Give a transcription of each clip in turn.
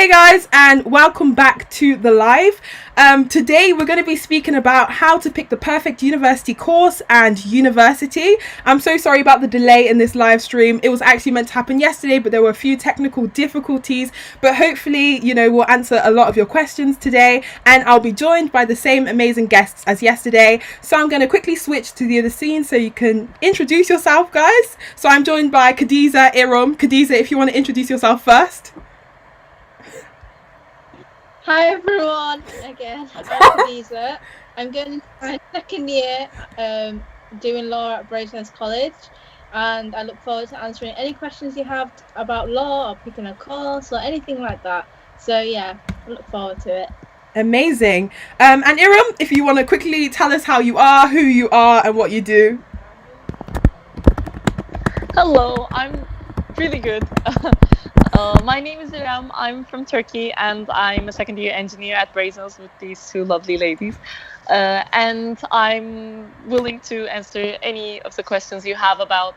Hey guys, and welcome back to the live. Today we're going to be speaking about how to pick the perfect university course and university. I'm so sorry about the delay in this live stream. It was actually meant to happen yesterday, but there were a few technical difficulties. But hopefully, we'll answer a lot of your questions today, and I'll be joined by the same amazing guests as yesterday. So I'm going to quickly switch to the other scene so you can introduce yourself, guys. So I'm joined by Khadiza, Iram. Khadiza, if you want to introduce yourself first. Hi everyone, again, I'm Khadiza. I'm going into my second year doing law at Brasenose College, and I look forward to answering any questions you have about law or picking a course or anything like that. So yeah, I look forward to it. Amazing. And Iram, if you want to quickly tell us how you are, who you are, and what you do. Hello, I'm really good. My name is Iram. I'm from Turkey, and I'm a second-year engineer at Brasenose with these two lovely ladies. And I'm willing to answer any of the questions you have about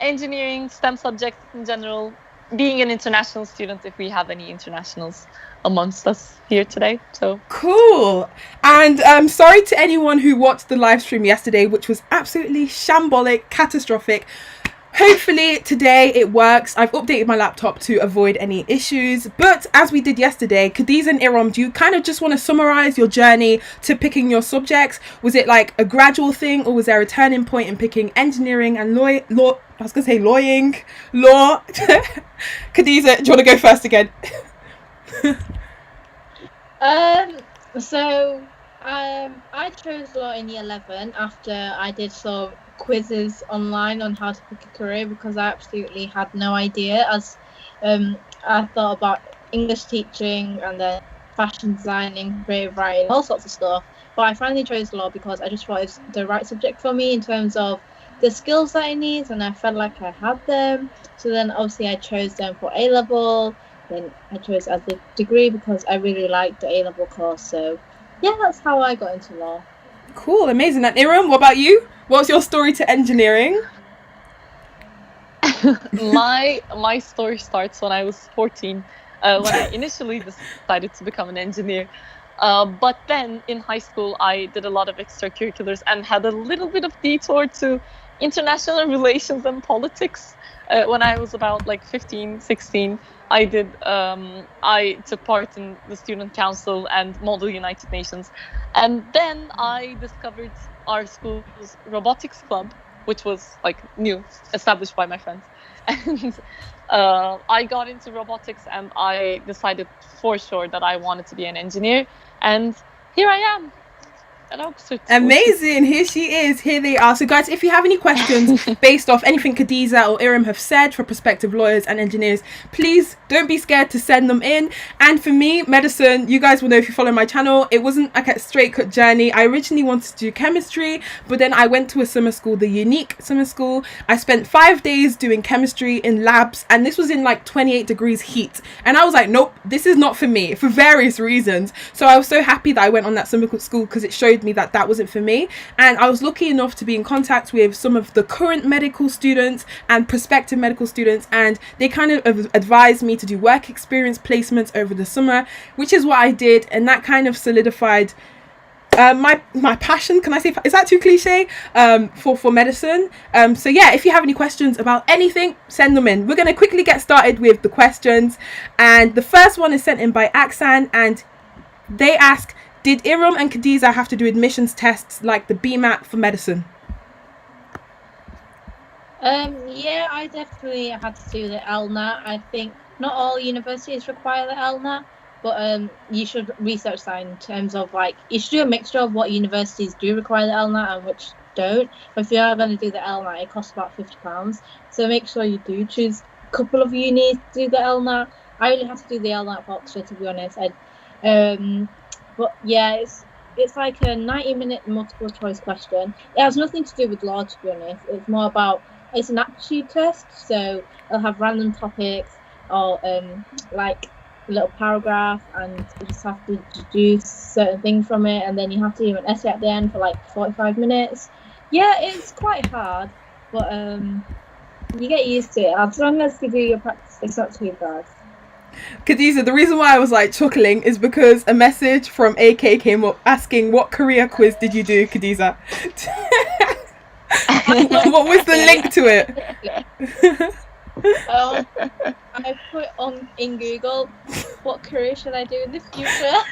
engineering, STEM subjects in general, being an international student, if we have any internationals amongst us here today. So cool. And sorry to anyone who watched the live stream yesterday, which was absolutely shambolic, catastrophic. Hopefully today it works. I've updated my laptop to avoid any issues. But as we did yesterday, Khadiza and Iram, do you kind of just want to summarize your journey to picking your subjects? Was it like a gradual thing, or was there a turning point in picking engineering and law? I was going to say lawyering, law. Khadiza, do you want to go first again? I chose law in year 11 after I did some quizzes online on how to pick a career, because I absolutely had no idea, as I thought about English teaching and then fashion designing, creative writing, all sorts of stuff. But I finally chose law because I just thought it's the right subject for me in terms of the skills that I need, and I felt like I had them. So then obviously I chose them for A-level, then I chose as a degree because I really liked the A-level course. So yeah, that's how I got into law. Cool, amazing. And Iram, what about you? What's your story to engineering? my story starts when I was 14, when I initially decided to become an engineer. But then in high school, I did a lot of extracurriculars and had a little bit of detour to international relations and politics. When I was about 15, 16, I took part in the student council and Model United Nations. And then I discovered our school's robotics club, which was new, established by my friends. And I got into robotics, and I decided for sure that I wanted to be an engineer. And here I am. Amazing. Here she is. Here they are. So guys, if you have any questions based off anything Khadiza or Iram have said for prospective lawyers and engineers, please don't be scared to send them in. And for me, medicine, you guys will know if you follow my channel, it wasn't a straight cut journey. I originally wanted to do chemistry, but then I went to a summer school, the UNI summer school. I spent 5 days doing chemistry in labs, and this was in 28 degrees heat. And I was like, nope, this is not for me, for various reasons. So I was so happy that I went on that summer school, because it showed me that wasn't for me. And I was lucky enough to be in contact with some of the current medical students and prospective medical students, and they kind of advised me to do work experience placements over the summer, which is what I did, and that kind of solidified my passion. Can I say, is that too cliche, for medicine? So yeah, if you have any questions about anything, send them in. We're going to quickly get started with the questions, and the first one is sent in by Aksan, and they ask, did Iram and Khadiza have to do admissions tests like the BMAT for medicine? Yeah, I definitely had to do the LNAT. I think not all universities require the LNAT, but you should research that in terms of you should do a mixture of what universities do require the LNAT and which don't. But if you are going to do the LNAT, it costs about £50. So make sure you do choose a couple of unis to do the LNAT. I only had to do the LNAT for Oxford, to be honest. But yeah, it's like a 90-minute multiple choice question. It has nothing to do with law, to be honest. It's more about, it's an aptitude test, so it'll have random topics or a little paragraph, and you just have to deduce certain things from it, and then you have to do an essay at the end for 45 minutes. Yeah, it's quite hard, but you get used to it. As long as you do your practice, it's not too bad. Khadija, the reason why I was like chuckling is because a message from AK came up asking what career quiz did you do, Khadija? What was the link to it? I put on in Google, what career should I do in the future?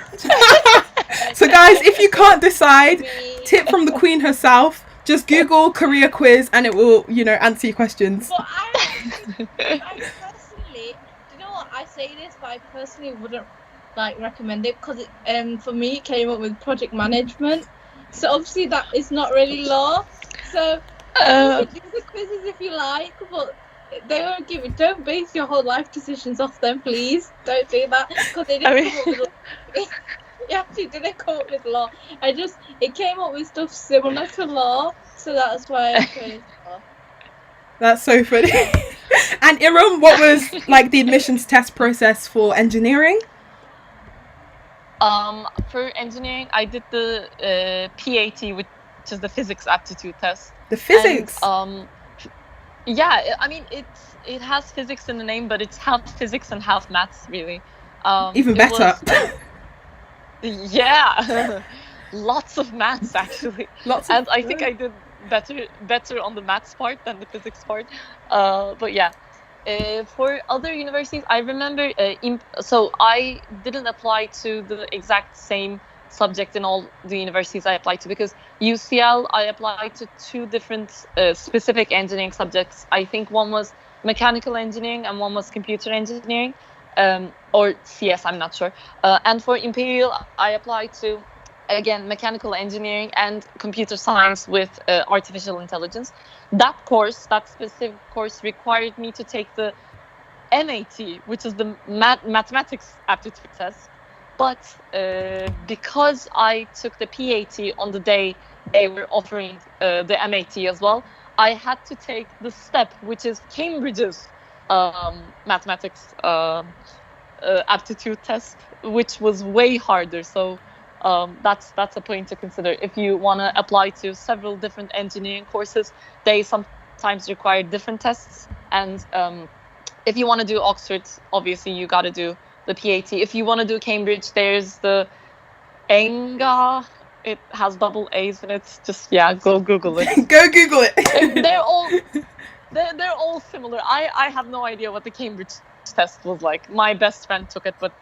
So guys, if you can't decide, tip from the Queen herself, just Google career quiz and it will, answer your questions. But I personally, do you know what? I say this, but I personally wouldn't recommend it because for me it came up with project management. So obviously that is not really law. So you can do the quizzes if you like, but they won't give it. Don't base your whole life decisions off them, please. Don't do that because they didn't come up with. You actually didn't come up with law. It came up with stuff similar to law, so that's why I chose law. That's so funny. And Iram, what was the admissions test process for engineering? For engineering, I did the PAT, which is the physics aptitude test. The physics. And, yeah, I mean it has physics in the name, but it's half physics and half maths, really. Even better. Yeah, lots of maths actually. And I think I did better on the maths part than the physics part. But yeah, for other universities, I remember. So I didn't apply to the exact same subject in all the universities I applied to because UCL I applied to 2 different specific engineering subjects. I think one was mechanical engineering and one was computer engineering. Or CS, I'm not sure. And for Imperial, I applied to, again, mechanical engineering and computer science with artificial intelligence. That specific course required me to take the MAT, which is the mathematics aptitude test. But because I took the PAT on the day they were offering the MAT as well, I had to take the STEP, which is Cambridge's mathematics aptitude test, which was way harder. So that's a point to consider. If you want to apply to several different engineering courses, they sometimes require different tests. And if you want to do Oxford, obviously you got to do the PAT. If you want to do Cambridge, there's the ENGA. It has double A's in it. Just go Google it. Go Google it. They're all similar. I have no idea what the Cambridge test was like. My best friend took it, but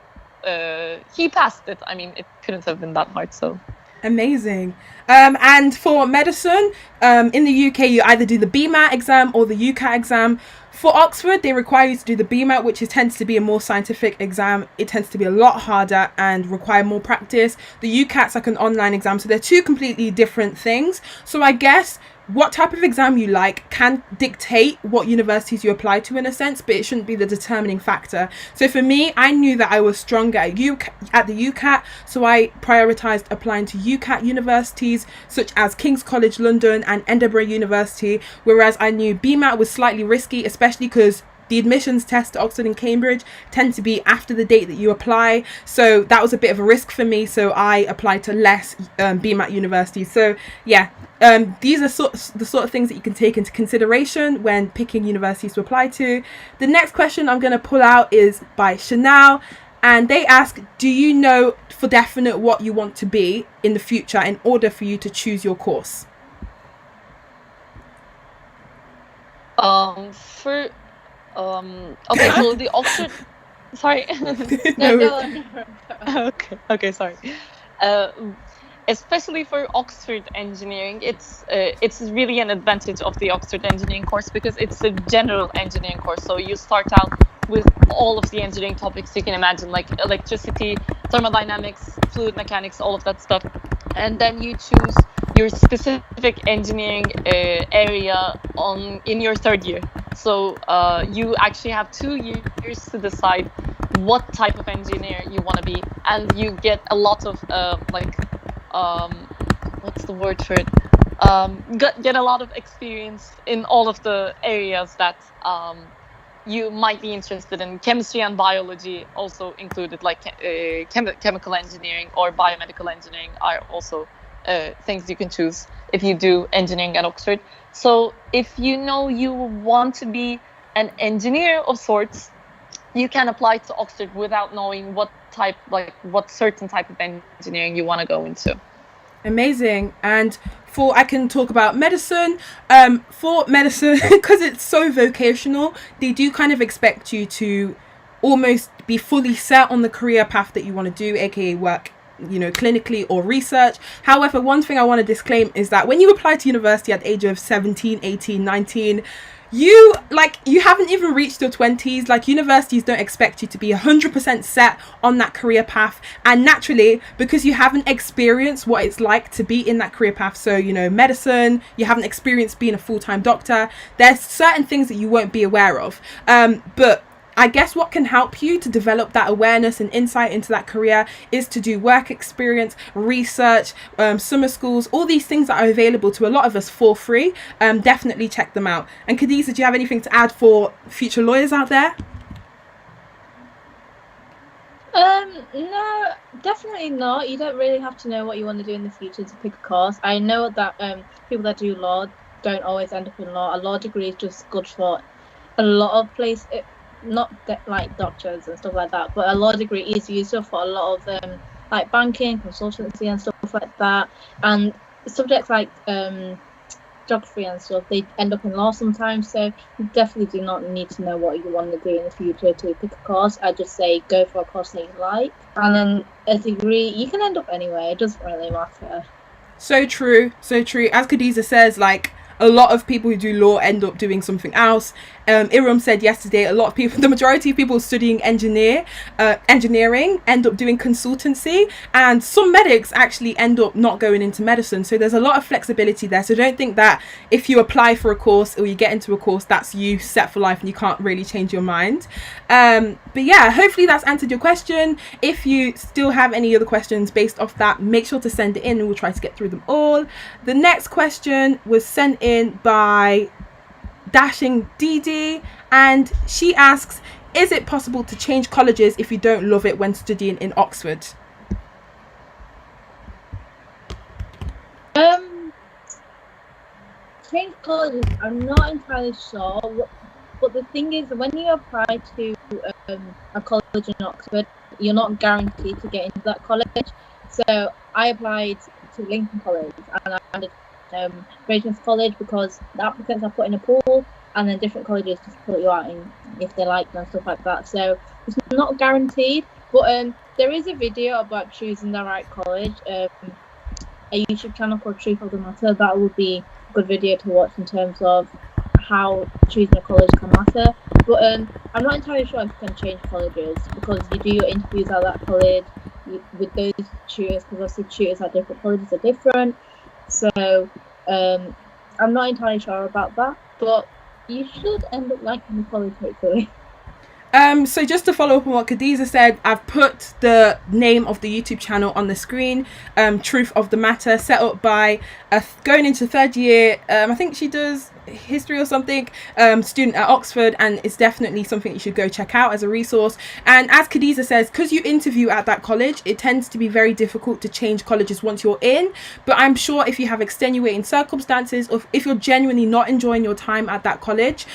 he passed it. I mean, it couldn't have been that hard. So amazing. And for medicine, in the UK, you either do the BMAT exam or the UCAT exam. For Oxford, they require you to do the BMAT, which tends to be a more scientific exam. It tends to be a lot harder and require more practice. The UCAT's like an online exam, so they're 2 completely different things. So I guess what type of exam you like can dictate what universities you apply to in a sense, but it shouldn't be the determining factor. So for me, I knew that I was stronger at the UCAT, so I prioritized applying to UCAT universities such as King's College London and Edinburgh University, whereas I knew BMAT was slightly risky, especially because the admissions test to Oxford and Cambridge tend to be after the date that you apply. So that was a bit of a risk for me. So I applied to less BMAT universities. So yeah, these are the sort of things that you can take into consideration when picking universities to apply to. The next question I'm going to pull out is by Chanel. And they ask, do you know for definite what you want to be in the future in order for you to choose your course? Okay, so the Oxford. Sorry. No. Okay, sorry. Especially for Oxford engineering, it's really an advantage of the Oxford engineering course because it's a general engineering course. So you start out with all of the engineering topics you can imagine, like electricity, thermodynamics, fluid mechanics, all of that stuff, and then you choose your specific engineering area in your 3rd year. So you actually have 2 years to decide what type of engineer you want to be, and you get a lot of what's the word for it? Get a lot of experience in all of the areas that you might be interested in. Chemistry and biology also included, like chemical engineering or biomedical engineering are also things you can choose if you do engineering at Oxford. So if you know you want to be an engineer of sorts, you can apply to Oxford without knowing what certain type of engineering you want to go into. Amazing. And I can talk about medicine. For medicine, because it's so vocational, they do kind of expect you to almost be fully set on the career path that you want to do, aka work, clinically or research. However, one thing I want to disclaim is that when you apply to university at the age of 17, 18, 19, you haven't even reached your 20s. Like, universities don't expect you to be 100% set on that career path, and naturally, because you haven't experienced what it's like to be in that career path, so medicine, you haven't experienced being a full-time doctor, there's certain things that you won't be aware of, but I guess what can help you to develop that awareness and insight into that career is to do work experience, research, summer schools, all these things that are available to a lot of us for free. Definitely check them out. And Khadija, do you have anything to add for future lawyers out there? No, definitely not. You don't really have to know what you want to do in the future to pick a course. I know that people that do law don't always end up in law. A law degree is just good for a lot of places. Not like doctors and stuff like that, but a law degree is useful for a lot of like banking, consultancy and stuff like that. And subjects like geography and stuff, they end up in law sometimes, so you definitely do not need to know what you want to do in the future to pick a course. I just say go for a course that you like, and then a degree you can end up anywhere. It doesn't really matter. So true. As Khadija says, like, a lot of people who do law end up doing something else. Iram said yesterday, the majority of people studying engineering end up doing consultancy, and some medics actually end up not going into medicine. So there's a lot of flexibility there. So don't think that if you apply for a course or you get into a course, that's you set for life and you can't really change your mind. But yeah, hopefully that's answered your question. If you still have any other questions based off that, make sure to send it in and we'll try to get through them all. The next question was sent in by Dashing DD, and she asks, is it possible to change colleges if you don't love it when studying in Oxford? Change colleges, I'm not entirely sure, but the thing is, when you apply to a college in Oxford, you're not guaranteed to get into that college. So I applied to Lincoln College and I did Regent's College because the applicants are put in a pool, and then different colleges just put you out in if they like them and stuff like that. So it's not guaranteed, but there is a video about choosing the right college. A YouTube channel called Truth of the Matter. That would be a good video to watch in terms of how choosing a college can matter. But I'm not entirely sure if you can change colleges because you do your interviews at that college with those tutors, because obviously tutors at different colleges are different. So I'm not entirely sure about that, but you should end up liking the college hopefully. So just to follow up on what Khadija said, I've put the name of the YouTube channel on the screen. Truth of the Matter, set up by going into third year, I think she does history or something, student at Oxford, and it's definitely something you should go check out as a resource. And as Khadija says, because you interview at that college, it tends to be very difficult to change colleges once you're in, but I'm sure if you have extenuating circumstances, or if you're genuinely not enjoying your time at that college,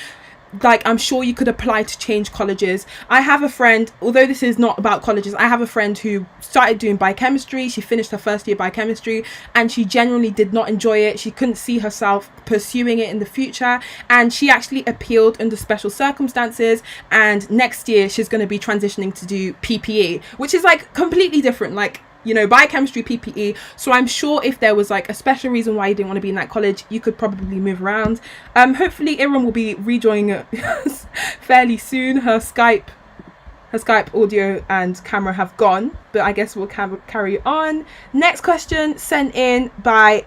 like, I'm sure you could apply to change colleges. I have a friend, although this is not about colleges, I have a friend who started doing biochemistry. She finished her first year biochemistry and she genuinely did not enjoy it. She couldn't see herself pursuing it in the future, and she actually appealed under special circumstances, and next year she's going to be transitioning to do PPE, which is like completely different, like, you know, biochemistry, PPE. So I'm sure if there was like a special reason why you didn't want to be in that college, you could probably move around. Hopefully Iram will be rejoining us fairly soon. Her Skype audio and camera have gone, but I guess we'll carry on. Next question sent in by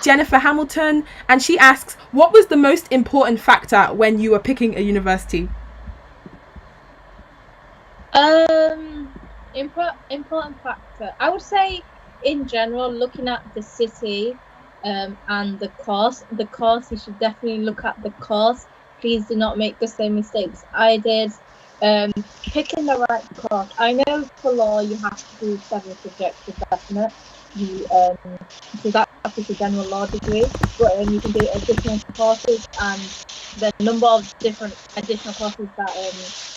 Jennifer Hamilton, and she asks, what was the most important factor when you were picking a university? Important factor, I would say in general, looking at the city and the course, you should definitely look at the course. Please do not make the same mistakes I did. Picking the right course. I know for law you have to do 7 subjects for definite. So that's just a general law degree, but you can do additional courses, and the number of different additional courses that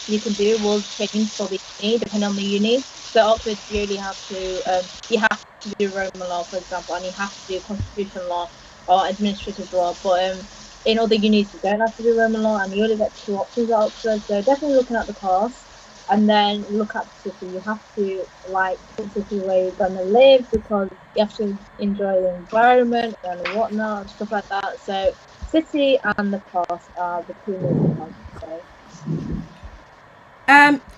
you can do will change for the uni, depending on the uni. So Oxford, you really have to do Roman law, for example, and you have to do constitutional law or administrative law. But in other unis, you don't have to do Roman law, and you only get 2 options at Oxford. So definitely looking at the course, and then look at the city. You have to like the city where you're gonna live, because you have to enjoy the environment and whatnot, and stuff like that. So city and the course are the 2 most important things.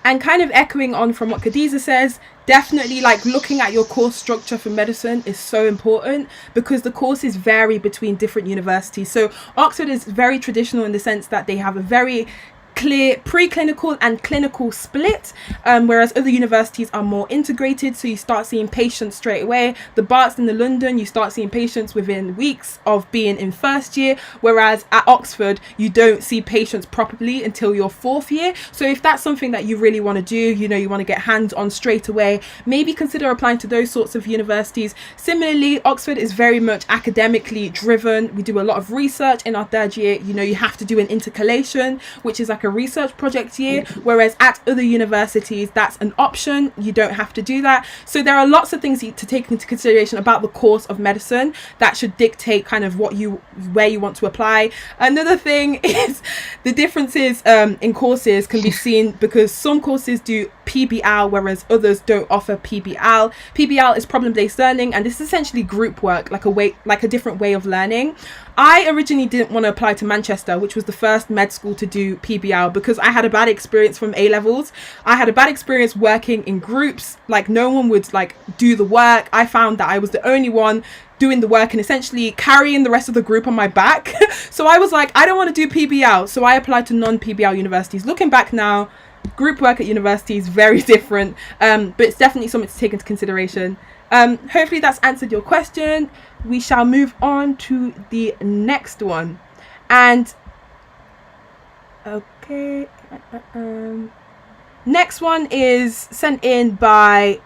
And kind of echoing on from what Khadija says, definitely like looking at your course structure for medicine is so important, because the courses vary between different universities. So Oxford is very traditional in the sense that they have a very clear preclinical and clinical split, whereas other universities are more integrated, so you start seeing patients straight away. The Barts and the London, you start seeing patients within weeks of being in first year, whereas at Oxford you don't see patients properly until your 4th year. So if that's something that you really want to do, you know, you want to get hands on straight away, maybe consider applying to those sorts of universities. Similarly, Oxford is very much academically driven. We do a lot of research in our 3rd year. You know, you have to do an intercalation, which is like a research project year, whereas at other universities that's an option. You don't have to do that. So there are lots of things to take into consideration about the course of medicine that should dictate kind of where you want to apply. Another thing is the differences in courses can be seen because some courses do PBL, whereas others don't offer PBL. PBL is problem-based learning, and this is essentially group work, like a different way of learning. I originally didn't want to apply to Manchester, which was the first med school to do PBL, because I had a bad experience from A-levels. I had a bad experience working in groups. Like, no one would like do the work. I found that I was the only one doing the work and essentially carrying the rest of the group on my back. So I was like, I don't want to do PBL. So I applied to non-PBL universities. Looking back now, group work at university is very different, but it's definitely something to take into consideration. Hopefully that's answered your question. We shall move on to the next one. And okay, next one is sent in by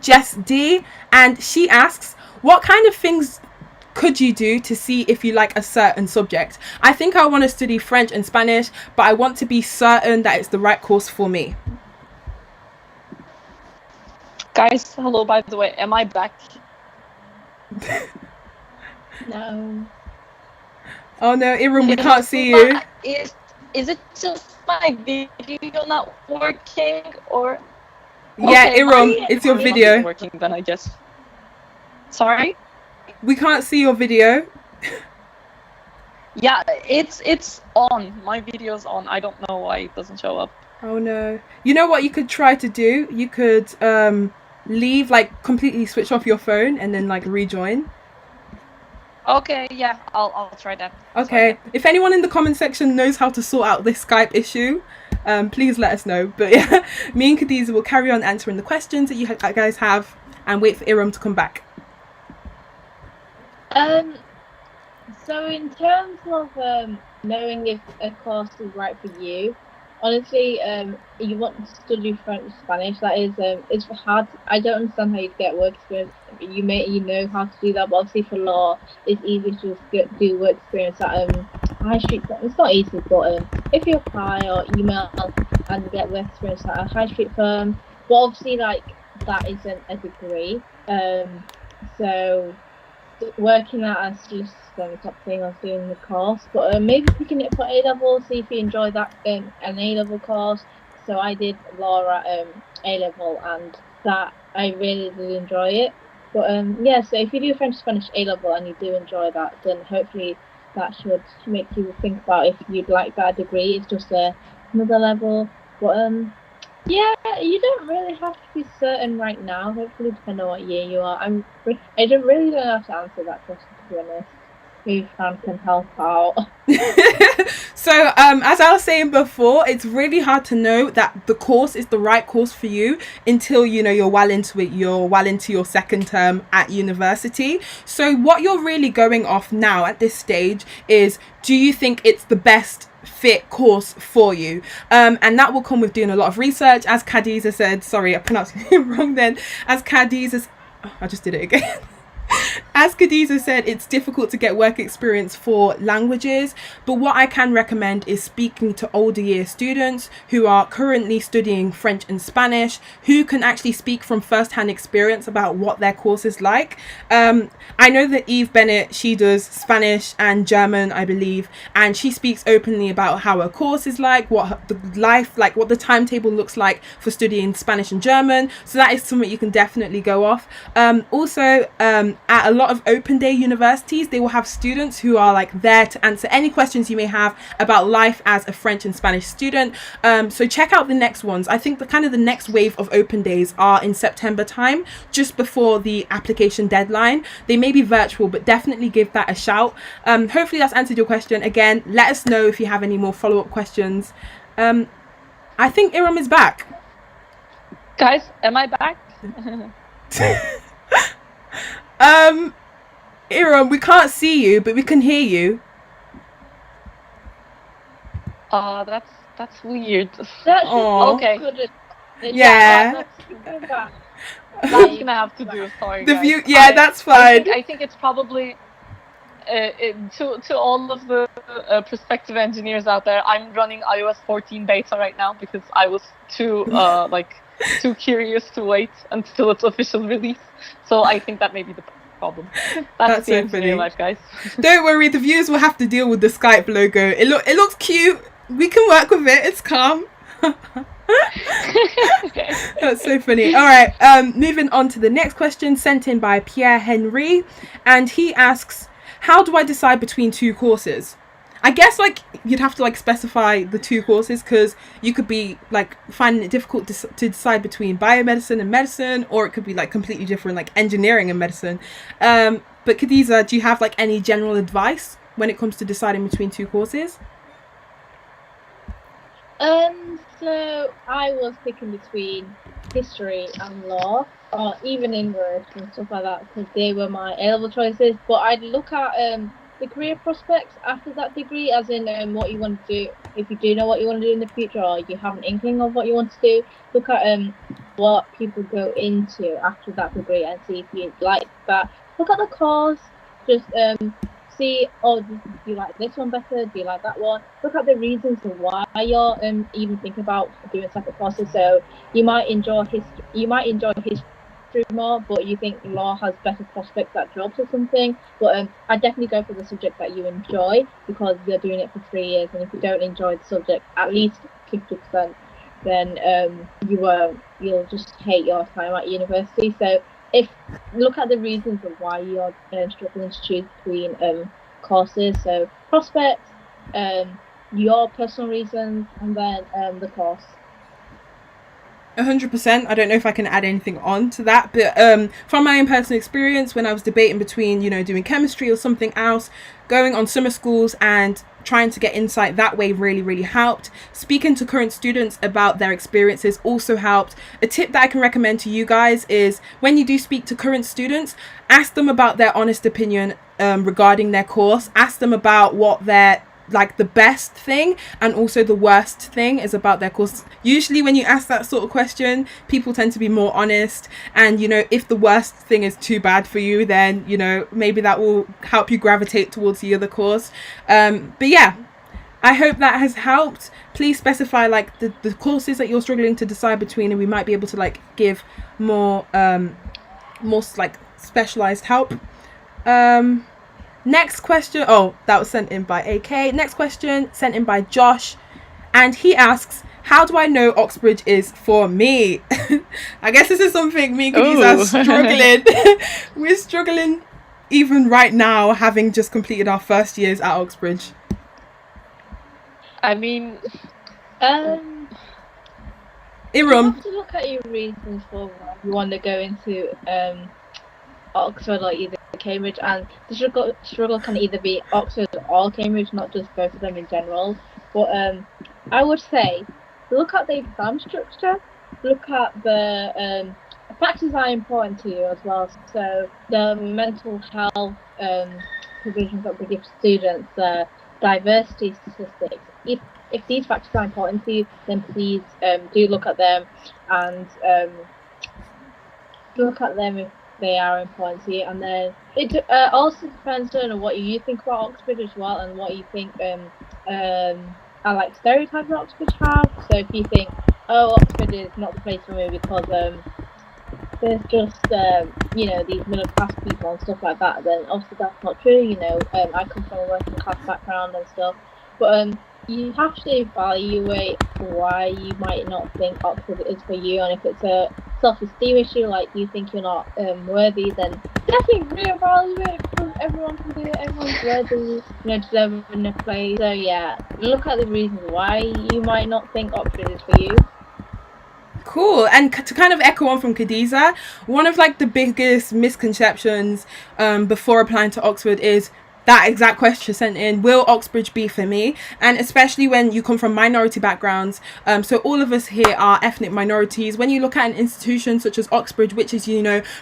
Jess D, and she asks, what kind of things could you do to see if you like a certain subject? I think I want to study French and Spanish, but I want to be certain that it's the right course for me. Guys, hello, by the way, am I back? No. Oh no, Iram, we can't see you. Is it just my video not working, or? Yeah, Okay, Iram, it's your video. Not working then, I guess. Sorry? We can't see your video. Yeah, it's on. My video's on. I don't know why it doesn't show up. Oh no. You know what you could try to do? You could leave, like completely switch off your phone and then like rejoin. Okay, yeah, I'll try that. Okay. If anyone in the comment section knows how to sort out this Skype issue, please let us know. But yeah, me and Khadija will carry on answering the questions that you guys have and wait for Iram to come back. So in terms of knowing if a course is right for you, honestly, you want to study French, Spanish. That is, it's hard. I don't understand how you get work experience. You know how to do that, but obviously for law, it's easy to just do work experience at high street. It's not easy, but if you apply or email and get work experience at a high street firm, but obviously like that isn't a degree. So working that as just the top thing I was doing the course, but maybe picking it for A-level, see if you enjoy that an A-level course. So I did law at A-level, and that I really did enjoy it. But yeah, so if you do French Spanish A-level and you do enjoy that, then hopefully that should make you think about if you'd like that degree. It's just another level, but yeah, you don't really have to be certain right now. Hopefully, depending on what year you are. I don't really have to answer that question, to be honest. Maybe Fran can help out. So, as I was saying before, it's really hard to know that the course is the right course for you until, you know, you're well into it. You're well into your 2nd term at university. So what you're really going off now at this stage is, do you think it's the best fit course for you? And that will come with doing a lot of research. As Khadija said, sorry, I pronounced it wrong then. As Khadija, I just did it again. As Khadija said, it's difficult to get work experience for languages, but what I can recommend is speaking to older year students who are currently studying French and Spanish, who can actually speak from first-hand experience about what their course is like. I know that Eve Bennett, she does Spanish and German, I believe, and she speaks openly about how her course is like, what the timetable looks like for studying Spanish and German. So that is something you can definitely go off. Also, at a lot of open day universities, they will have students who are like there to answer any questions you may have about life as a French and Spanish student. So check out the next ones. I think the next wave of open days are in September time, just before the application deadline. They may be virtual, but definitely give that a shout. Hopefully that's answered your question. Again, let us know if you have any more follow-up questions. I think Iram is back. Guys, am I back? Iram, we can't see you, but we can hear you. That's weird. That's okay. Yeah. That's gonna have to do. Sorry, the guys. view. Yeah, that's fine. I think it's probably to all of the prospective engineers out there. I'm running iOS 14 beta right now because I was too curious to wait until its official release. So I think that may be the problem. That's the so engineer funny. life, guys. Don't worry, the viewers will have to deal with the Skype logo. It looks cute. We can work with it. It's calm. That's so funny. All right, moving on to the next question sent in by Pierre Henry, and he asks, how do I decide between two courses? I guess you'd have to specify the two courses, because you could be finding it difficult to decide between biomedicine and medicine, or it could be completely different, engineering and medicine. But Khadija, do you have any general advice when it comes to deciding between two courses? So I was picking between history and law, or even English and stuff like that, because they were my A-level choices. But I'd look at the career prospects after that degree, as in what you want to do. If you do know what you want to do in the future, or you have an inkling of what you want to do, look at what people go into after that degree and see if you like that. Look at the course, just see, do you like this one better? Do you like that one? Look at the reasons why you're even thinking about doing separate courses. So you might enjoy history more, but you think law has better prospects at jobs or something. But I definitely go for the subject that you enjoy, because you're doing it for 3 years, and if you don't enjoy the subject at least 50%, then you'll just hate your time at university. So look at the reasons of why you're struggling to choose between courses. So prospects, your personal reasons, and then the course. 100%. I don't know if I can add anything on to that, but from my own personal experience, when I was debating between doing chemistry or something else, going on summer schools and trying to get insight that way really helped. Speaking to current students about their experiences also helped. A tip that I can recommend to you guys is, when you do speak to current students, ask them about their honest opinion regarding their course. Ask them about what their the best thing and also the worst thing is about their course. Usually when you ask that sort of question, people tend to be more honest, and if the worst thing is too bad for you, then maybe that will help you gravitate towards the other course. But yeah, I hope that has helped. Please specify the courses that you're struggling to decide between, and we might be able to give more specialized help. Next question. Oh, that was sent in by AK. Next question sent in by Josh, and he asks, how do I know Oxbridge is for me? I guess this is something me and Khadija are struggling. We're struggling even right now, having just completed our first years at Oxbridge. I mean, you Iram, have to look at your reasons for why you want to go into Oxford or either Cambridge, and the struggle can either be Oxford or Cambridge, not just both of them in general. But I would say look at the exam structure, look at the factors that are important to you as well. So the mental health provisions that we give students, diversity statistics. If these factors are important to you, then please do look at them, and look at them they are important to you. And then it also depends on what you think about Oxford as well, and what you think I like stereotypes that Oxford have. So if you think, oh, Oxford is not the place for me because there's just these middle class people and stuff like that, then obviously that's not true. I come from a working class background and stuff, but you have to evaluate why you might not think Oxford is for you, and if it's a self-esteem issue, like you think you're not worthy, then definitely reevaluate, because everyone can do it, everyone's worthy, deserving a place. So yeah, look at the reasons why you might not think Oxford is for you. Cool. And to kind of echo on from Khadija, one of like the biggest misconceptions before applying to Oxford is that exact question sent in: will Oxbridge be for me? And especially when you come from minority backgrounds, so all of us here are ethnic minorities. When you look at an institution such as Oxbridge, which is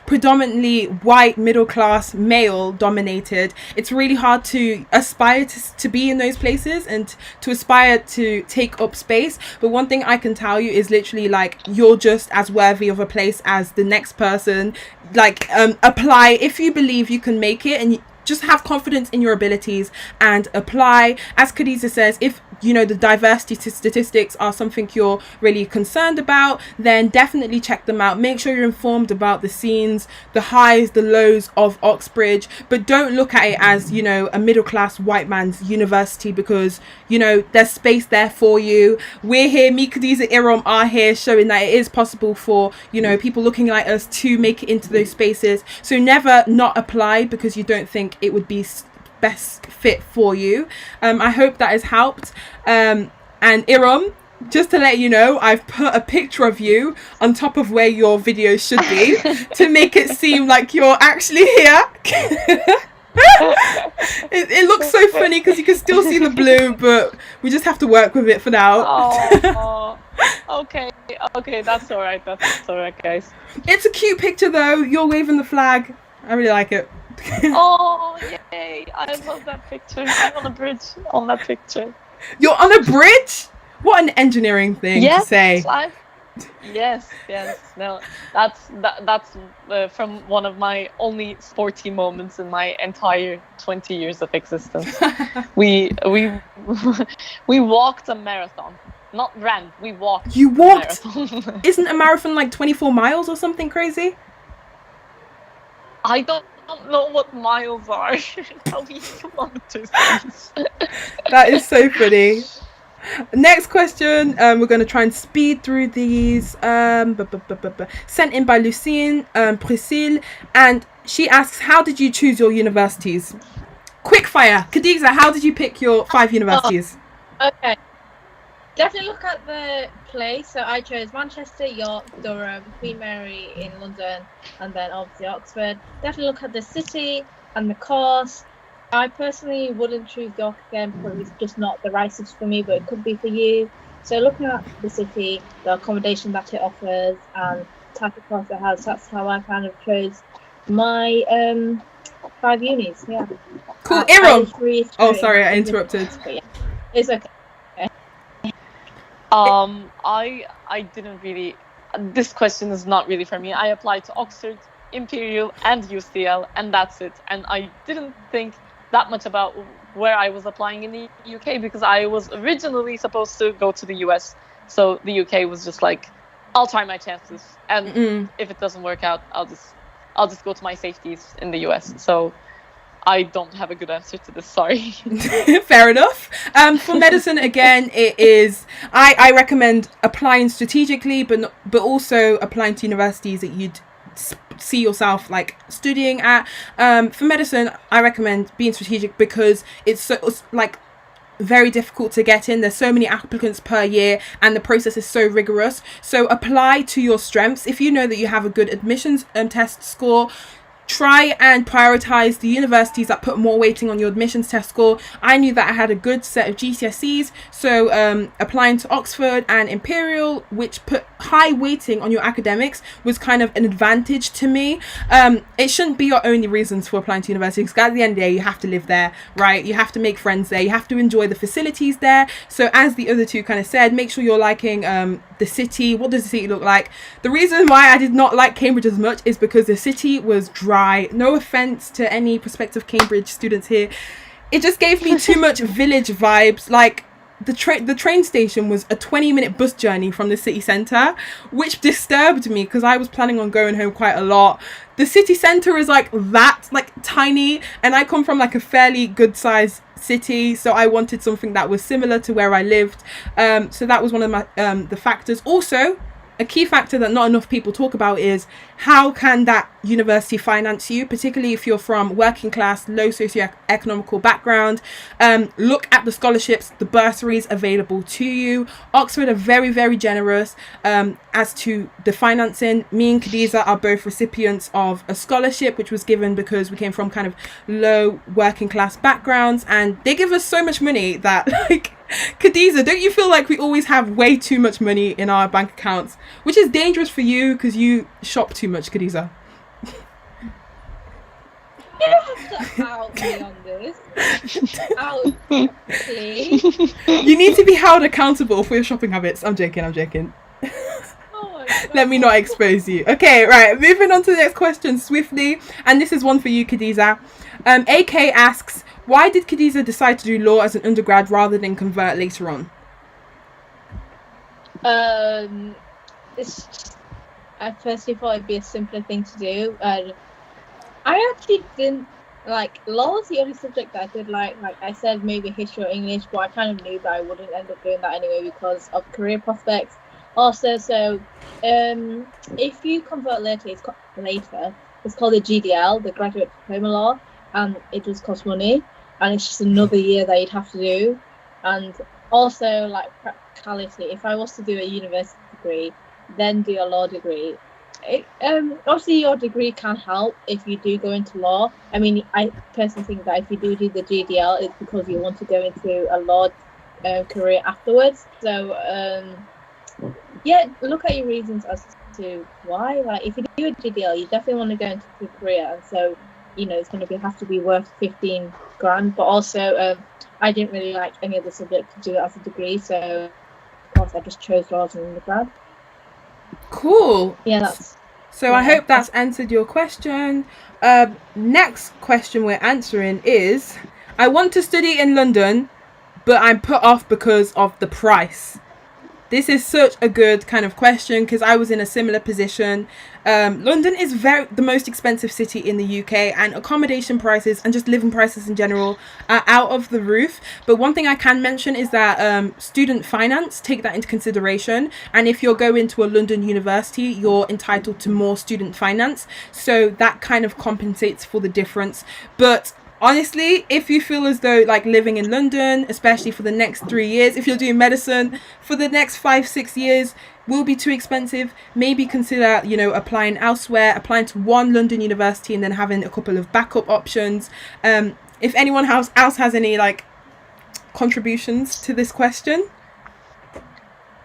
predominantly white, middle class, male dominated, it's really hard to aspire to be in those places and to aspire to take up space. But one thing I can tell you is literally, like, you're just as worthy of a place as the next person. Like, apply if you believe you can make it, and just have confidence in your abilities and apply. As Khadija says, if the diversity statistics are something you're really concerned about, then definitely check them out. Make sure you're informed about the scenes, the highs, the lows of Oxbridge, but don't look at it as a middle class white man's university, because there's space there for you. We're here, me, Khadija, Iram are here, showing that it is possible for people looking like us to make it into those spaces. So never not apply because you don't think it would be best fit for you. I hope that has helped. And Iram, just to let you know, I've put a picture of you on top of where your video should be to make it seem like you're actually here. It looks so funny because you can still see the blue, but we just have to work with it for now. Oh, okay, that's all right, guys. It's a cute picture though. You're waving the flag. I really like it. Oh, yay! I love that picture. I'm on a bridge on that picture. You're on a bridge? What an engineering thing to say. Yes. No, that's from one of my only sporty moments in my entire 20 years of existence. we walked a marathon. Not ran, we walked. You walked? Isn't a marathon like 24 miles or something crazy? I don't know what miles are. Tell me kilometers, please. That is so funny. Next question. We're going to try and speed through these. Sent in by Lucine Priscille, and she asks, how did you choose your universities? Quick fire. Khadija, how did you pick your 5 universities? Okay. Definitely look at the place. So I chose Manchester, York, Durham, Queen Mary in London, and then obviously Oxford. Definitely look at the city and the course. I personally wouldn't choose York again because it's just not the right city for me, but it could be for you. So looking at the city, the accommodation that it offers, and the type of course it has, that's how I kind of chose my 5 unis. Yeah. Cool. Iram. Oh, sorry, I interrupted. Yeah, it's okay. I didn't really. This question is not really for me. I applied to Oxford, Imperial, and UCL, and that's it. And I didn't think that much about where I was applying in the UK because I was originally supposed to go to the US. So the UK was just like, I'll try my chances, and if it doesn't work out, I'll just go to my safeties in the US. So I don't have a good answer to this, sorry. Fair enough. For medicine, again, it is, I recommend applying strategically, but also applying to universities that you'd see yourself like studying at. For medicine, I recommend being strategic because it's like very difficult to get in. There's so many applicants per year and the process is so rigorous. So apply to your strengths. If you know that you have a good admissions test score, try and prioritize the universities that put more weighting on your admissions test score. I knew that I had a good set of GCSEs, so applying to Oxford and Imperial, which put high weighting on your academics, was kind of an advantage to me. It shouldn't be your only reasons for applying to universities, because at the end of the day, you have to live there, right? You have to make friends there, you have to enjoy the facilities there. So as the other two kind of said, make sure you're liking the city. What does the city look like? The reason why I did not like Cambridge as much is because the city was dry. No offense to any prospective Cambridge students here. It just gave me too much village vibes. Like, the train station was a 20-minute bus journey from the city centre, which disturbed me because I was planning on going home quite a lot. The city centre is like that, like tiny, and I come from like a fairly good sized city, so I wanted something that was similar to where I lived. So that was one of my the factors. Also, a key factor that not enough people talk about is how can that university finance you, particularly if you're from working class, low socioeconomical background. Look at the scholarships, the bursaries available to you. Oxford are very, very generous as to the financing. Me and Khadija are both recipients of a scholarship which was given because we came from kind of low working class backgrounds, and they give us so much money that like, Khadija, don't you feel like we always have way too much money in our bank accounts, which is dangerous for you because you shop too much, Khadija? You don't have to out me on this. Out, please. You need to be held accountable for your shopping habits. I'm joking. Oh my God. Let me not expose you. Okay, right. Moving on to the next question swiftly, and this is one for you, Khadija. AK asks, why did Khadija decide to do law as an undergrad rather than convert later on? It's just, I personally thought it'd be a simpler thing to do, and I actually didn't like law was the only subject that I did like I said, maybe history or English, but I kind of knew that I wouldn't end up doing that anyway because of career prospects. Also, so if you convert later, it's called the GDL, the Graduate Diploma Law, and it does cost money, and it's just another year that you'd have to do. And also, like, practicality, if I was to do a university degree, then do a law degree, obviously your degree can help if you do go into law. I mean, I personally think that if you do the GDL, it's because you want to go into a law career afterwards. So yeah, look at your reasons as to why. Like, if you do a GDL, you definitely want to go into a career, and so it's going to have to be worth 15 grand. But also, I didn't really like any of the subjects to do it as a degree, so of course I just chose law as an undergrad. Cool. Yeah, that's. So I hope that's answered your question. Next question we're answering is, I want to study in London, but I'm put off because of the price. This is such a good kind of question because I was in a similar position. London is the most expensive city in the UK, and accommodation prices and just living prices in general are out of the roof. But one thing I can mention is that student finance, take that into consideration. And if you're going to a London university, you're entitled to more student finance. So that kind of compensates for the difference. But honestly, if you feel as though like living in London, especially for the next 3 years, if you're doing medicine for the next 5-6 years, will be too expensive, maybe consider, applying elsewhere, applying to one London university and then having a couple of backup options. If anyone else has any like contributions to this question.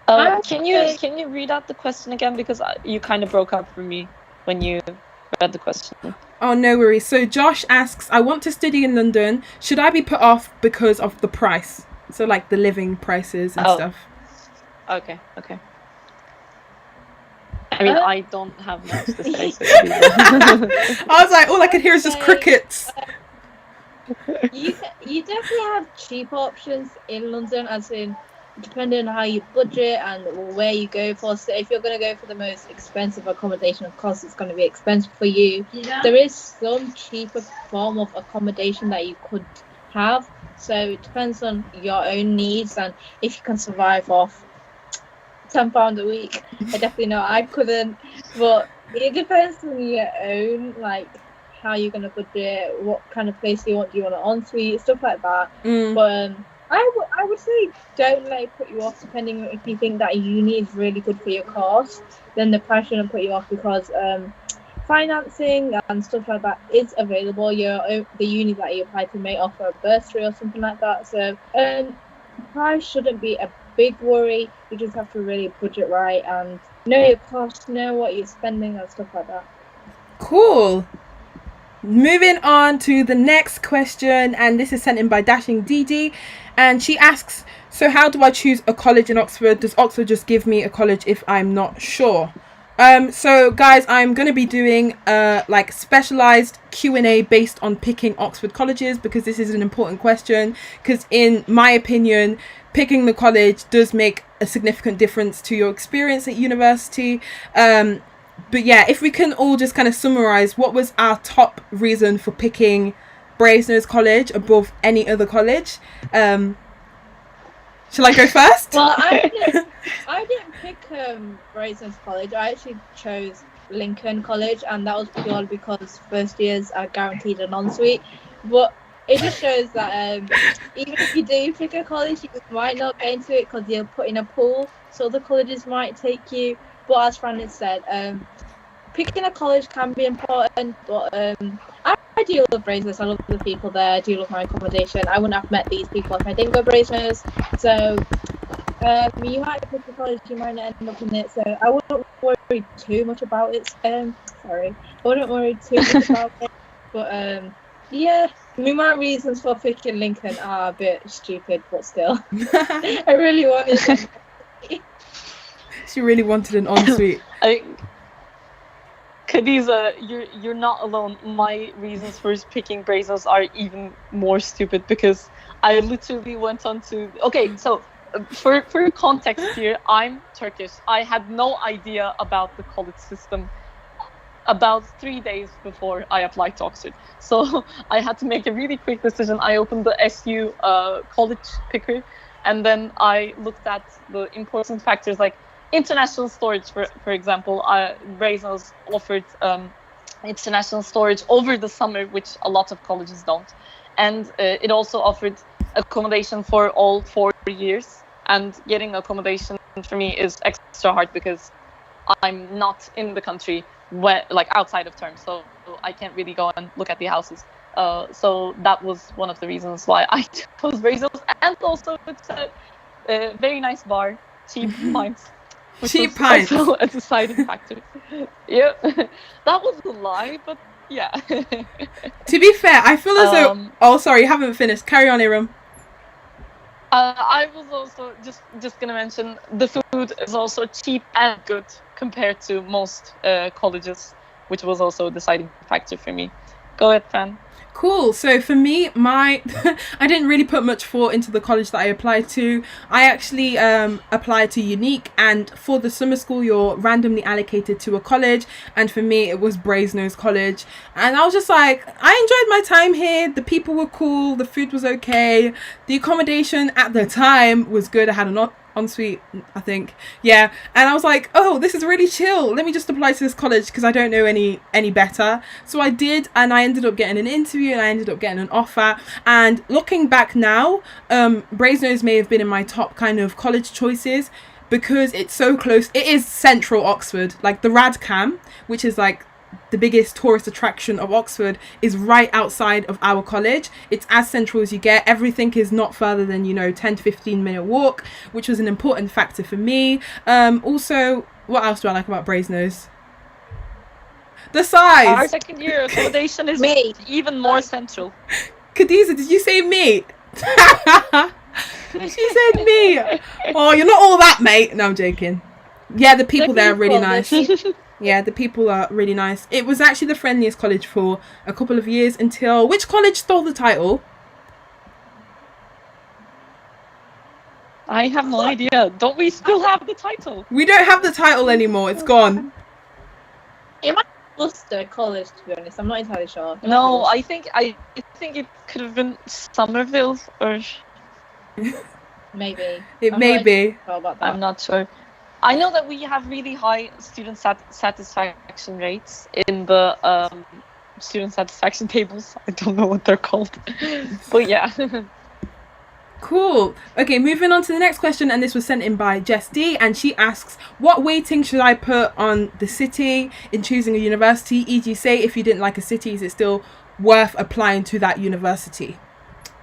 Can you read out the question again, because you kind of broke up for me when you read the question. Oh, no worries. So Josh asks, I want to study in London. Should I be put off because of the price? So like the living prices and stuff. Okay. I mean, I don't have much to say. So I was like, all I could hear is just crickets. You definitely have cheaper options in London, as in depending on how you budget and where you go for. So if you're going to go for the most expensive accommodation, of course it's going to be expensive for you. Yeah. There is some cheaper form of accommodation that you could have, so it depends on your own needs and if you can survive off £10 a week. I definitely know I couldn't, but it depends on your own, like how you're going to budget, what kind of place do you want an ensuite, stuff like that. But I would say don't let it put you off, depending on if you think that uni is really good for your course, then the price shouldn't put you off, because financing and stuff like that is available. The uni that you apply to may offer a bursary or something like that, so price shouldn't be a big worry. You just have to really budget right and know your costs, know what you're spending and stuff like that. Cool. Moving on to the next question, and this is sent in by Dashing DD, and she asks, so how do I choose a college in Oxford? Does Oxford just give me a college if I'm not sure? So guys, I'm going to be doing like specialized Q&A based on picking Oxford colleges, because this is an important question, because in my opinion, picking the college does make a significant difference to your experience at university. But yeah, if we can all just kind of summarize what was our top reason for picking Brasenose College above any other college. Shall I go first? Well, I didn't pick Brasenose College. I actually chose Lincoln College, and that was purely because first years are guaranteed an ensuite. But it just shows that even if you do pick a college, you might not get into it because you're put in a pool, so the colleges might take you. But as Fran had said, picking a college can be important, but I do love Brasenose. I love the people there. I do love my accommodation. I wouldn't have met these people if I didn't go Brasenose. So you might pick a college, you might not end up in it. So I wouldn't worry too much about it. I wouldn't worry too much about it. But yeah, I mean, my reasons for picking Lincoln are a bit stupid, but still, I really wanted it. She really wanted an ensuite. Khadija, you're not alone. My reasons for picking Brasenose are even more stupid, because I literally went on to... Okay, so for context here, I'm Turkish. I had no idea about the college system about 3 days before I applied to Oxford. So I had to make a really quick decision. I opened the SU college picker, and then I looked at the important factors like international storage, for example. Brasenose offered international storage over the summer, which a lot of colleges don't. And it also offered accommodation for all 4 years. And getting accommodation for me is extra hard because I'm not in the country outside of term, so I can't really go and look at the houses. So that was one of the reasons why I chose Brasenose. And also it's a very nice bar, cheap pints. Cheap pints. Also a deciding factor. Yeah, that was a lie, but yeah. To be fair, I feel as though... Oh, sorry, you haven't finished. Carry on, Iram. I was also just gonna mention the food is also cheap and good compared to most colleges, which was also a deciding factor for me. Go ahead, Fran. Cool. So for me, I didn't really put much thought into the college that I applied to. I actually applied to Unique, and for the summer school, you're randomly allocated to a college. And for me, it was Brasenose College. And I was just like, I enjoyed my time here. The people were cool. The food was okay. The accommodation at the time was good. I had an ensuite, I think. Yeah. And I was like, oh, this is really chill. Let me just apply to this college because I don't know any better. So I did, and I ended up getting an interview, and I ended up getting an offer. And looking back now, Brasenose may have been in my top kind of college choices because it's so close. It is central Oxford. Like the Radcam, which is like the biggest tourist attraction of Oxford, is right outside of our college. It's as central as you get. Everything is not further than 10 to 15 minute walk, which was an important factor for me. Also, what else do I like about Brasenose? The size. Our second year accommodation is even more central. Khadija, did you say me? She said me. Oh, you're not all that, mate. No, I'm joking. Yeah, the people there are really nice. Yeah, the people are really nice. It was actually the friendliest college for a couple of years until... Which college stole the title? I have no idea. Don't we still have the title? We don't have the title anymore. It's gone. It might be Worcester College, to be honest. I'm not entirely sure. No, I think it could have been Somerville or... Maybe. It may be. I'm not sure. I know that we have really high student satisfaction rates in the student satisfaction tables. I don't know what they're called. But yeah. Cool. Okay, moving on to the next question, and this was sent in by Jess D, and she asks, what weighting should I put on the city in choosing a university? E.g., say if you didn't like a city, is it still worth applying to that university?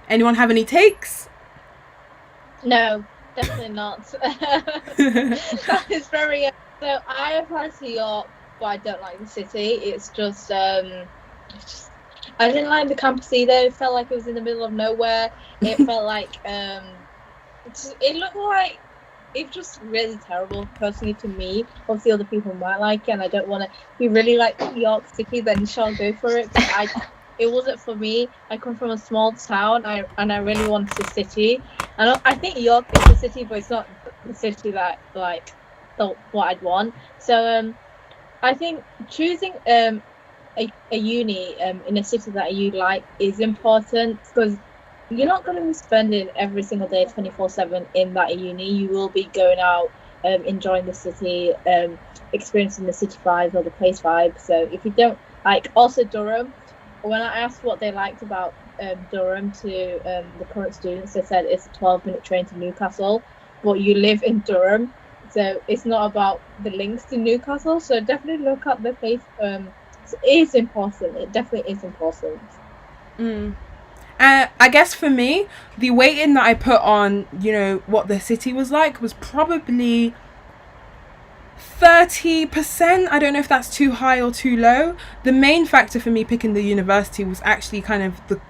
Anyone have any takes? No. Definitely not. That is very... So I applied to York, but I don't like the city. It's just I didn't like the campus either. It felt like it was in the middle of nowhere. It felt like it looked like it's just really terrible personally to me. Obviously other people might like it, and I don't want to be really like York City, then sure, go for it. But it wasn't for me. I come from a small town, and I really wanted a city. And I think York is a city, but it's not the city that like what I'd want. So I think choosing a uni in a city that you like is important, because you're not going to be spending every single day 24/7 in that uni. You will be going out, enjoying the city, experiencing the city vibes or the place vibe. So if you don't like, also Durham, when I asked what they liked about Durham to the current students, they said it's a 12-minute train to Newcastle, but you live in Durham, so it's not about the links to Newcastle. So definitely look at the place. It is important. It definitely is important. I guess for me, the weighting that I put on, what the city was like was probably 30%. I don't know if that's too high or too low. The main factor for me picking the university was actually kind of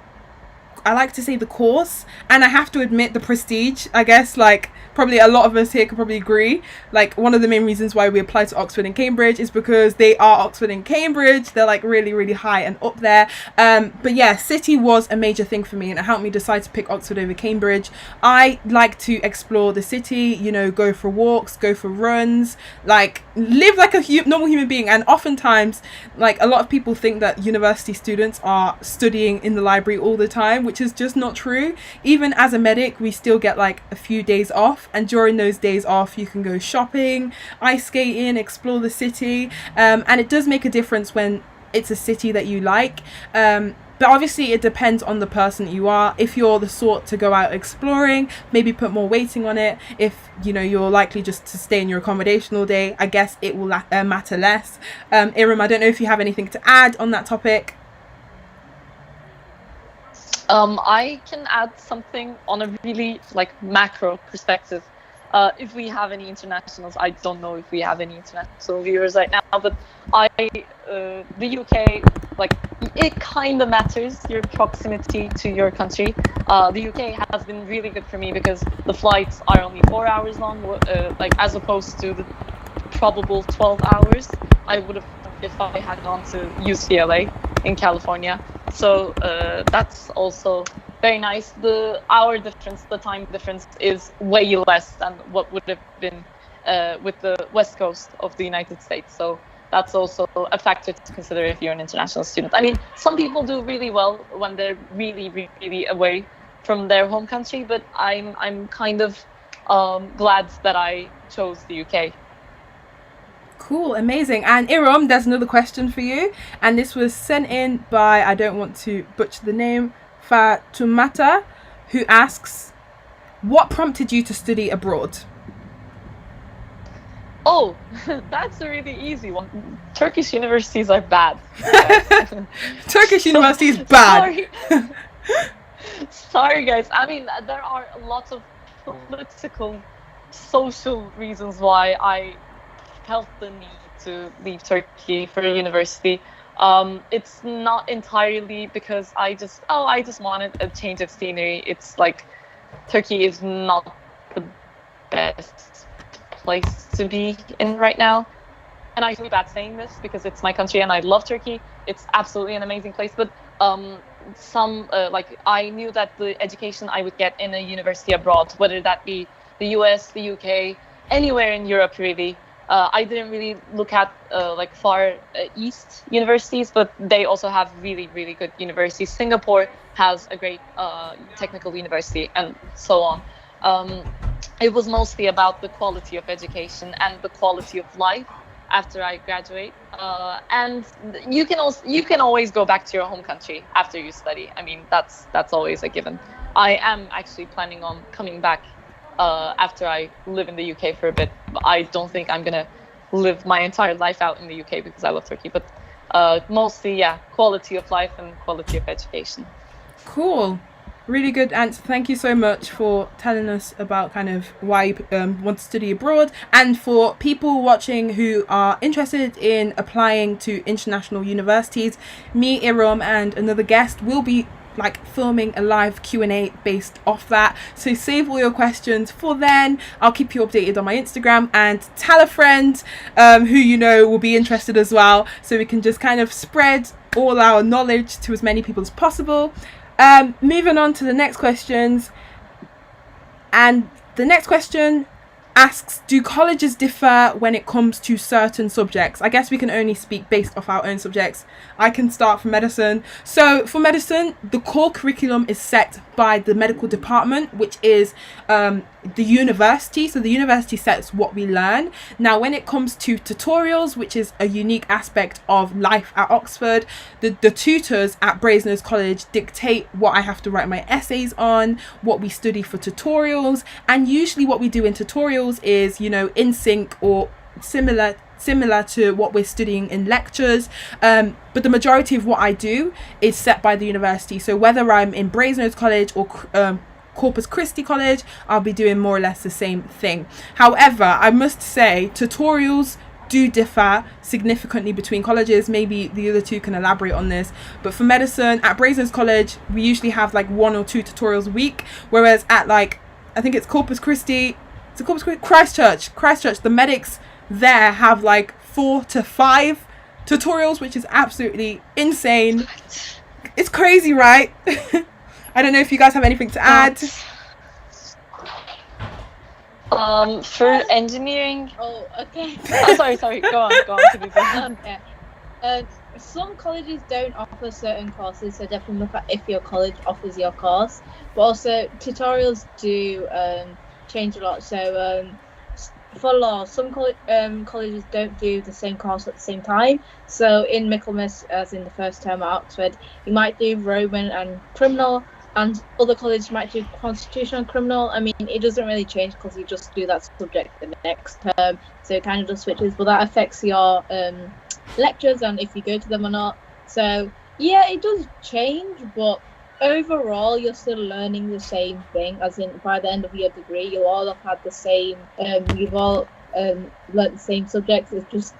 I like to say the course, and I have to admit the prestige. I guess like probably a lot of us here could probably agree. Like one of the main reasons why we applied to Oxford and Cambridge is because they are Oxford and Cambridge. They're like really, really high and up there. But yeah, city was a major thing for me, and it helped me decide to pick Oxford over Cambridge. I like to explore the city, go for walks, go for runs, like live like a normal human being. And oftentimes, like a lot of people think that university students are studying in the library all the time, which is just not true. Even as a medic, we still get like a few days off, and during those days off you can go shopping, ice skating, explore the city, and it does make a difference when it's a city that you like. But obviously it depends on the person that you are. If you're the sort to go out exploring, maybe put more weighting on it. If you're likely just to stay in your accommodation all day, I guess it will matter less. Iram, I don't know if you have anything to add on that topic. I can add something on a really macro perspective. If we have any internationals, I don't know if we have any international viewers right now, but the UK, it kind of matters, your proximity to your country. The UK has been really good for me because the flights are only 4 hours long, as opposed to the probable 12 hours I would have if I had gone to UCLA in California. So that's also very nice. The hour difference, the time difference is way less than what would have been with the West Coast of the United States. So that's also a factor to consider if you're an international student. I mean, some people do really well when they're really, really away from their home country, but I'm kind of glad that I chose the UK. Cool, amazing. And Iram, there's another question for you, and this was sent in by, I don't want to butcher the name, Fatumata, who asks, what prompted you to study abroad? Oh, that's a really easy one. Turkish universities are bad. Turkish university is bad. Sorry, guys. I mean, there are lots of political, social reasons why I felt the need to leave Turkey for university. It's not entirely because I just wanted a change of scenery. It's like Turkey is not the best place to be in right now, and I feel bad saying this because it's my country and I love Turkey. It's absolutely an amazing place, but I knew that the education I would get in a university abroad, whether that be the US, the UK, anywhere in Europe really, I didn't really look at far east universities, but they also have really, really good universities. Singapore has a great technical university and so on. It was mostly about the quality of education and the quality of life after I graduate. And you can always go back to your home country after you study. I mean, that's always a given. I am actually planning on coming back after I live in the UK for a bit. I don't think I'm gonna live my entire life out in the UK because I love Turkey, but mostly, yeah, quality of life and quality of education. Cool. Really good answer. Thank you so much for telling us about kind of why you want to study abroad. And for people watching who are interested in applying to international universities, me, Iram, and another guest will be like filming a live Q&A based off that. So save all your questions for then. I'll keep you updated on my Instagram, and tell a friend who you know will be interested as well, so we can just kind of spread all our knowledge to as many people as possible. Moving on to the next questions, and the next question asks, do colleges differ when it comes to certain subjects? I guess we can only speak based off our own subjects. I can start from medicine. So for medicine, the core curriculum is set by the medical department, which is the university. So the university sets what we learn. Now, when it comes to tutorials, which is a unique aspect of life at Oxford, the tutors at Brasenose College dictate what I have to write my essays on, what we study for tutorials, and usually what we do in tutorials is, you know, in sync or similar to what we're studying in lectures, but the majority of what I do is set by the university. So whether I'm in Brasenose College or Corpus Christi College, I'll be doing more or less the same thing. However, I must say tutorials do differ significantly between colleges. Maybe the other two can elaborate on this, but for medicine at Brasenose College, we usually have like 1 or 2 tutorials a week, whereas at like, I think it's Christchurch, the medics there have like 4 to 5 tutorials, which is absolutely insane. It's crazy, right? I don't know if you guys have anything to add. For engineering. Oh, okay. Sorry. Go on. Okay. Some colleges don't offer certain courses, so definitely look at if your college offers your course. But also tutorials do change a lot. So for law, some colleges don't do the same course at the same time. So in Michaelmas, as in the first term at Oxford, you might do Roman and criminal, and other colleges might do constitutional and criminal. I mean, it doesn't really change because you just do that subject the next term, so it kind of just switches, but that affects your lectures and if you go to them or not. So yeah, it does change, but overall you're still learning the same thing, as in by the end of your degree you'll all have had the same you've all learnt the same subjects. It's just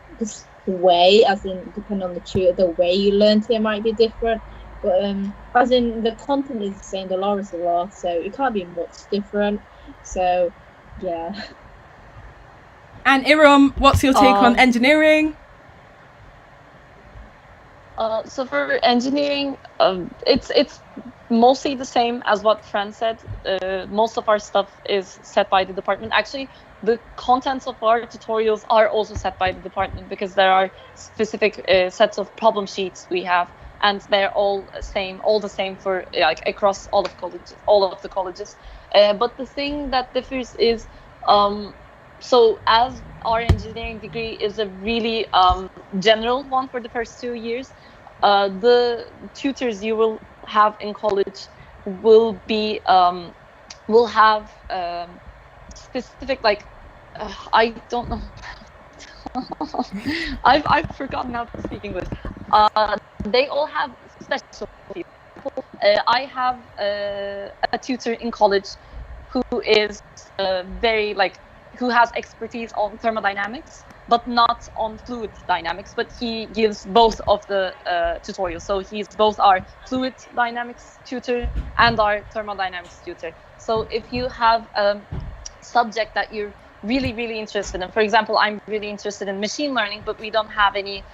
the way, as in depending on the tutor, the way you learnt it might be different, but as in the content is the same. The law is the law, so it can't be much different. So yeah. And Iram, what's your take on engineering? So for engineering, it's mostly the same as what Fran said. Most of our stuff is set by the department. Actually, the contents of our tutorials are also set by the department, because there are specific sets of problem sheets we have, and they're all the same for like across all of the colleges. But the thing that differs is, so as our engineering degree is a really general one for the first 2 years, the tutors you will have in college will have specific, like I don't know. I've forgotten how to speak English. They all have specialties. I have a tutor in college who is who has expertise on thermodynamics, but not on fluid dynamics, but he gives both of the tutorials. So he's both our fluid dynamics tutor and our thermodynamics tutor. So if you have a subject that you're really, really interested in, for example, I'm really interested in machine learning, but we don't have any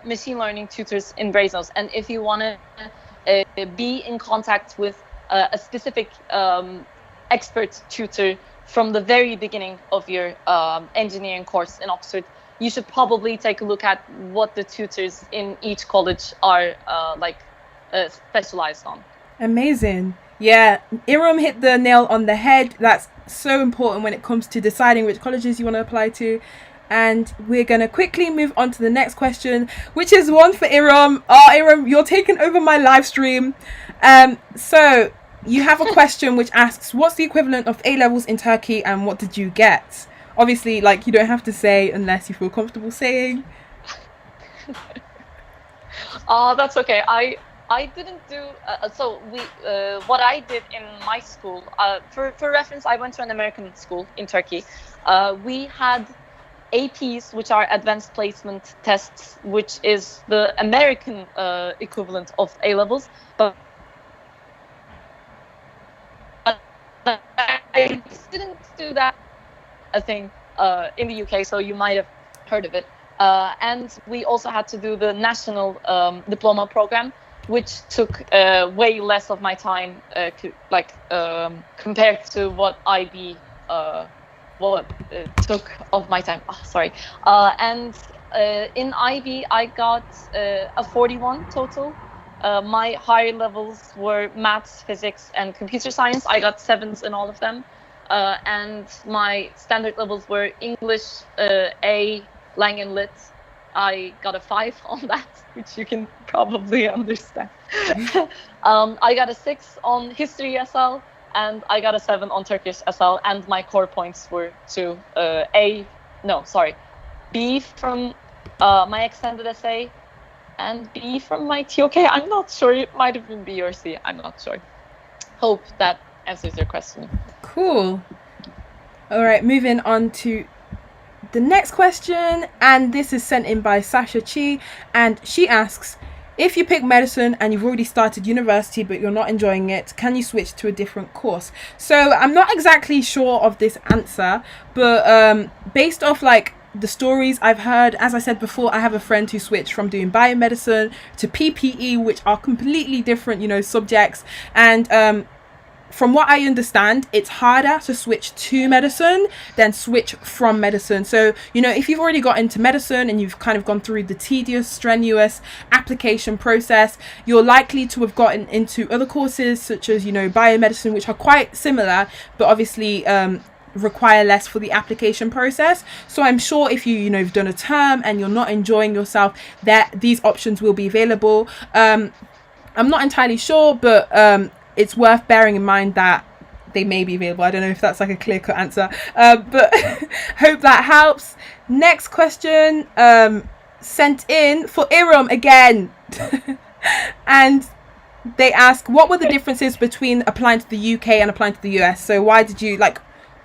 machine learning tutors in Brasenose. And if you want to be in contact with a specific expert tutor from the very beginning of your engineering course in Oxford, you should probably take a look at what the tutors in each college are specialized on. Amazing. Yeah, Iram hit the nail on the head. That's so important when it comes to deciding which colleges you want to apply to. And we're going to quickly move on to the next question, which is one for Iram. Oh, Iram, you're taking over my live stream. So you have a question which asks, what's the equivalent of A-levels in Turkey and what did you get? Obviously, like, you don't have to say unless you feel comfortable saying. That's okay. I didn't do what I did in my school. For reference, I went to an American school in Turkey. We had APs, which are advanced placement tests, which is the American equivalent of A levels, but I didn't do that a thing in the UK, so you might have heard of it. And we also had to do the national diploma program, which took way less of my time, compared to what IB took of my time. Oh, sorry. And in IB, I got a 41 total. My higher levels were maths, physics, and computer science. I got 7s in all of them. And my standard levels were English, A, Lang and Lit. I got a 5 on that, which you can probably understand. I got a 6 on History SL, and I got a 7 on Turkish SL, and my core points were to B from my extended essay, and B from my TOK. I'm not sure. It might have been B or C. I'm not sure. Hope that answers your question. Cool. All right, moving on to the next question, and this is sent in by Sasha Chi, and she asks, if you pick medicine and you've already started university but you're not enjoying it, can you switch to a different course? So I'm not exactly sure of this answer, but based off like the stories I've heard, as I said before, I have a friend who switched from doing biomedicine to PPE, which are completely different, subjects, and from what I understand, it's harder to switch to medicine than switch from medicine. So, if you've already got into medicine and you've kind of gone through the tedious, strenuous application process, you're likely to have gotten into other courses such as, biomedicine, which are quite similar, but obviously require less for the application process. So I'm sure if you've done a term and you're not enjoying yourself, that these options will be available. I'm not entirely sure, but it's worth bearing in mind that they may be available. I don't know if that's like a clear-cut answer, but hope that helps. Next question, sent in for Iram again. And they ask, what were the differences between applying to the UK and applying to the US? So why did you,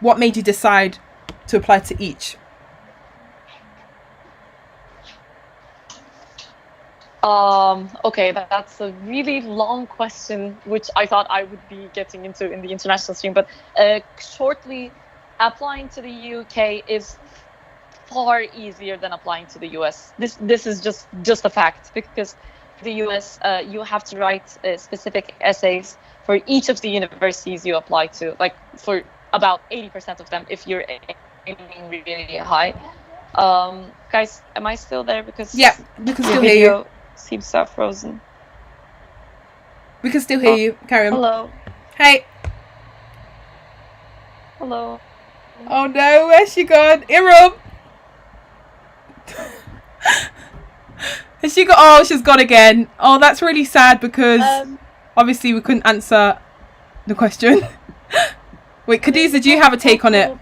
what made you decide to apply to each? Okay, that's a really long question, which I thought I would be getting into in the international stream. But shortly, applying to the UK is far easier than applying to the US. This is just a fact, because the US, you have to write specific essays for each of the universities you apply to, like for about 80% of them, if you're aiming really high. Guys, am I still there? Because yeah, we can still hear you. Seems to have frozen. We can still hear you. Carry on. Hello. Hey. Hello. Oh no, where's she gone? Iram. Has she got? Oh, she's gone again. Oh, that's really sad because obviously we couldn't answer the question. Wait, Khadija, do you have a take on it?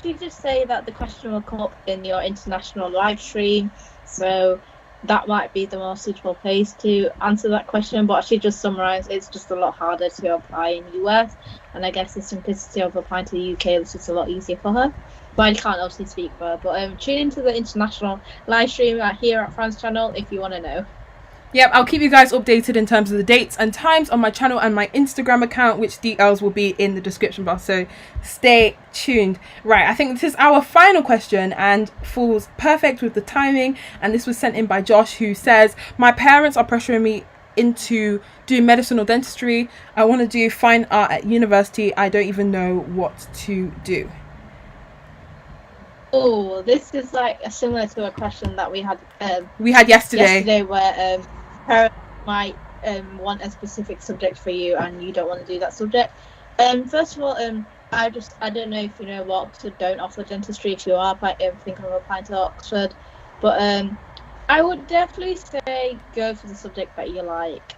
She did say that the question will come up in your international live stream, so that might be the more suitable place to answer that question. But she just summarised, it's just a lot harder to apply in the US, and I guess the simplicity of applying to the UK was just a lot easier for her. But I can't obviously speak for her. But tune into the international live stream here at France channel if you want to know. Yep, I'll keep you guys updated in terms of the dates and times on my channel and my Instagram account, which details will be in the description box, so stay tuned. Right, I think this is our final question and falls perfect with the timing, and this was sent in by Josh, who says, my parents are pressuring me into doing medicine or dentistry. I want to do fine art at university. I don't even know what to do. Oh, this is like similar to a question that we had yesterday where parents might want a specific subject for you and you don't want to do that subject. First of all, I don't know if you know what Oxford don't offer dentistry if you are thinking of applying to Oxford, but I would definitely say go for the subject that you like,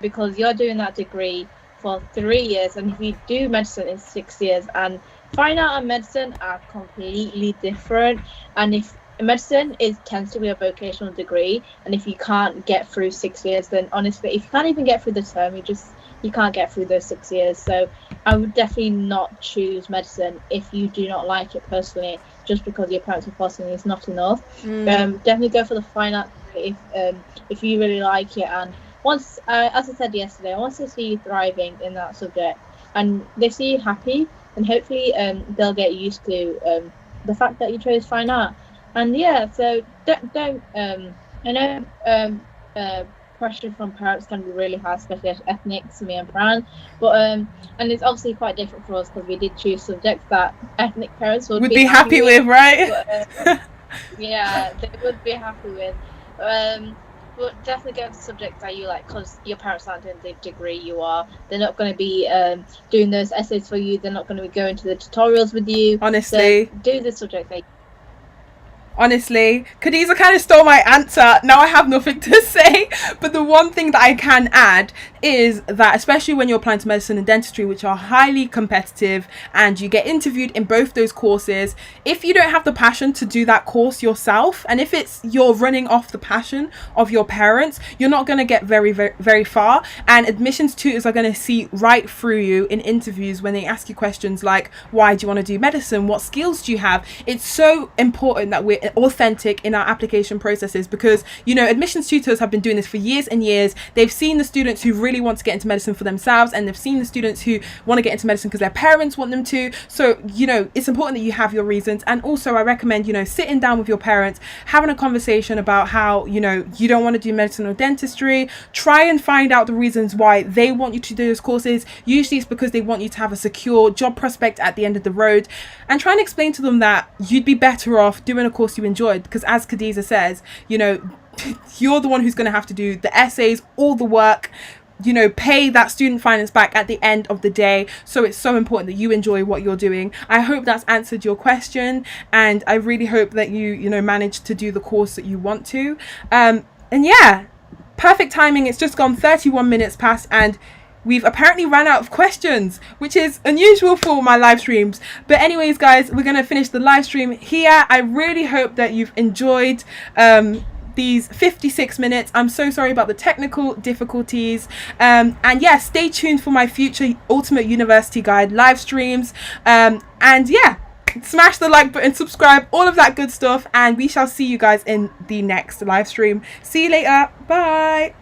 because you're doing that degree for 3 years, and if you do medicine in 6 years, and fine art and medicine are completely different. And if medicine tends to be a vocational degree, and if you can't get through 6 years, then honestly, if you can't even get through the term, you can't get through those 6 years. So I would definitely not choose medicine if you do not like it personally, just because your parents are forcing you is not enough. Definitely go for the fine arts if you really like it, and once, as I said yesterday, once they see you thriving in that subject and they see you happy, and hopefully they'll get used to the fact that you chose fine art. And yeah, so don't I know pressure from parents can be really hard, especially as ethnics, me and Fran, but and it's obviously quite different for us because we did choose subjects that ethnic parents would be happy with, right? But, yeah, they would be happy with. But definitely go to subjects that you like, because your parents aren't doing the degree you are. They're not going to be doing those essays for you. They're not going to be going to the tutorials with you. Honestly. So do the subject that Honestly, Khadija kind of stole my answer. Now I have nothing to say. But the one thing that I can add is that, especially when you're applying to medicine and dentistry, which are highly competitive, and you get interviewed in both those courses, if you don't have the passion to do that course yourself, and if you're running off the passion of your parents, you're not going to get very, very, very far. And admissions tutors are going to see right through you in interviews when they ask you questions like, why do you want to do medicine? What skills do you have? It's so important that we're authentic in our application processes, because, you know, admissions tutors have been doing this for years and years. They've seen the students who really want to get into medicine for themselves, and they've seen the students who want to get into medicine because their parents want them to. So, you know, it's important that you have your reasons. And also I recommend, you know, sitting down with your parents, having a conversation about how, you know, you don't want to do medicine or dentistry. Try and find out the reasons why they want you to do those courses. Usually it's because they want you to have a secure job prospect at the end of the road, and try and explain to them that you'd be better off doing a course you enjoyed, because as Khadija says, you know, you're the one who's going to have to do the essays, all the work, you know, pay that student finance back at the end of the day. So it's so important that you enjoy what you're doing. I hope that's answered your question, and I really hope that you know, managed to do the course that you want to. And yeah, perfect timing. It's just gone 31 minutes past, and we've apparently ran out of questions, which is unusual for my live streams. But anyways, guys, we're going to finish the live stream here. I really hope that you've enjoyed these 56 minutes. I'm so sorry about the technical difficulties. And yeah, stay tuned for my future Ultimate University Guide live streams. And yeah, smash the like button, subscribe, all of that good stuff. And we shall see you guys in the next live stream. See you later. Bye.